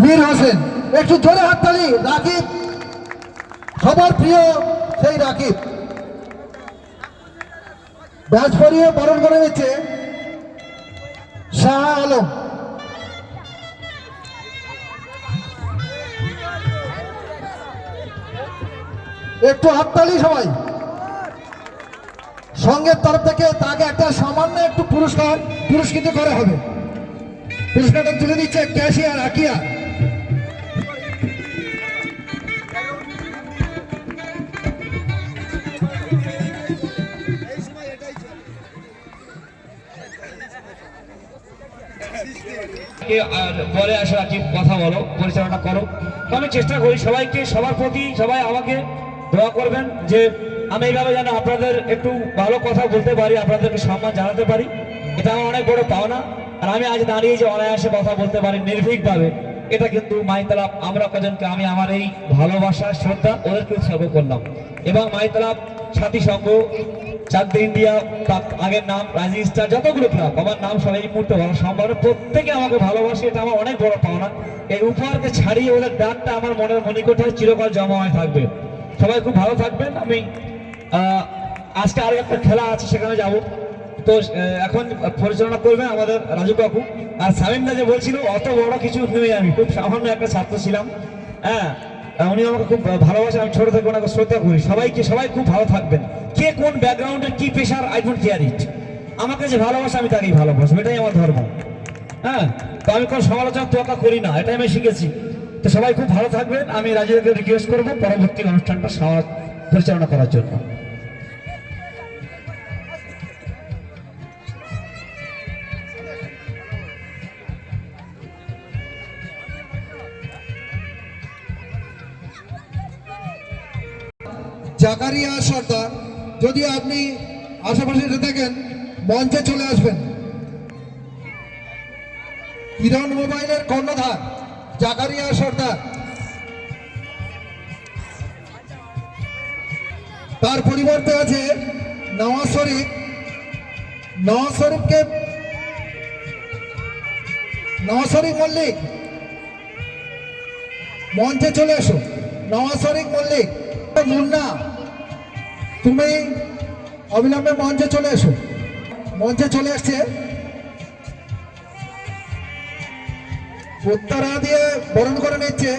মীর হোসেন, একটু জোরে হাততালি। রাকিব, সবার প্রিয় সেই রাকিব ব্যাচ পরিয়ে বরণ করে নিচ্ছে শাহ আলম। একটু হাততালি সবাই। সঙ্গের তরফ থেকে তাকে একটা সামান্য একটু পুরস্কৃত করা হবে। পুরস্কারটা তুলে দিচ্ছে ক্যাশিয়ার আকিয়া। বলে আসো রাকিব, কথা বলো, পরিচালনা করো। আমি চেষ্টা করি সবাইকে, সবার প্রতি সবাই আমাকে দোয়া করবেন যে আমি এইভাবে যেন আপনাদের একটু ভালো কথা বলতে পারি, আপনাদেরকে সম্মান জানাতে পারি। এটা আমার অনেক বড় পাওনা। আর আমি আজ দাঁড়িয়ে যে অনায়াসে কথা বলতে পারি নির্ভীকভাবে, এটা কিন্তু মাইতলাপ আমরা কজনকে আমি আমার এই ভালোবাসা শ্রদ্ধা ওদেরকে উৎসর্গ করলাম। এবং মাইতলাপ সাথী সংঘ, চাকদে ইন্ডিয়া, আগের নাম রাজি স্টার, যতগুলো ক্লাব আমার নাম সবাই এই মুহূর্তে বলা সম্ভব, প্রত্যেকে আমাকে ভালোবাসে। এটা আমার অনেক বড় পাওনা। এই উপহারকে ছাড়িয়ে ওদের ডাকটা আমার মনের মণিকোঠায় চিরকাল জমা হয়ে থাকবে। সবাই খুব ভালো থাকবেন। আমি আজকে আরো একটা খেলা আছে, সেখানে যাব। তো এখন পরিচালনা করবেন আমাদের রাজু কাকু। আর সামিমদা যে বলছিল অত বড় কিছু নই, আমি খুব সামান্য একটা ছাত্র ছিলাম। হ্যাঁ, উনি আমাকে খুব ভালোবাসে, আমি ছোট থেকে ওনাকে শ্রদ্ধা করি। সবাই খুব ভালো থাকবেন। কে কোন ব্যাকগ্রাউন্ডের কি পেশার, আই ডোন্ট কেয়ার ইট। আমাকে যে ভালোবাসে আমি তাকেই ভালোবাসবো, এটাই আমার ধর্ম। হ্যাঁ, তো আমি কোনো সমালোচনা তোয়াক্কা করি না, এটাই আমি শিখেছি। তো সবাই খুব ভালো থাকবেন। আমি রাজুকে রিকোয়েস্ট করবো পরবর্তী অনুষ্ঠানটা পরিচালনা করার জন্য। জাকারিয়া সর্দার, যদি আপনি আশেপাশে থাকেন মঞ্চে চলে আসবেন। কিরণ মোবাইলের কর্ণধার জাকারিয়া সর্দার, তার পরিবর্তে আছে নওয়াজ শরীফ। নওয়াজ শরীফ মল্লিক, মঞ্চে চলে এসো। নওয়াজ শরীফ মল্লিক, মুন্না, তুমি অবিলম্বে মঞ্চে চলে এসো। মঞ্চে চলে আসছে। উত্তরা দিয়ে বরণ করে নিচ্ছে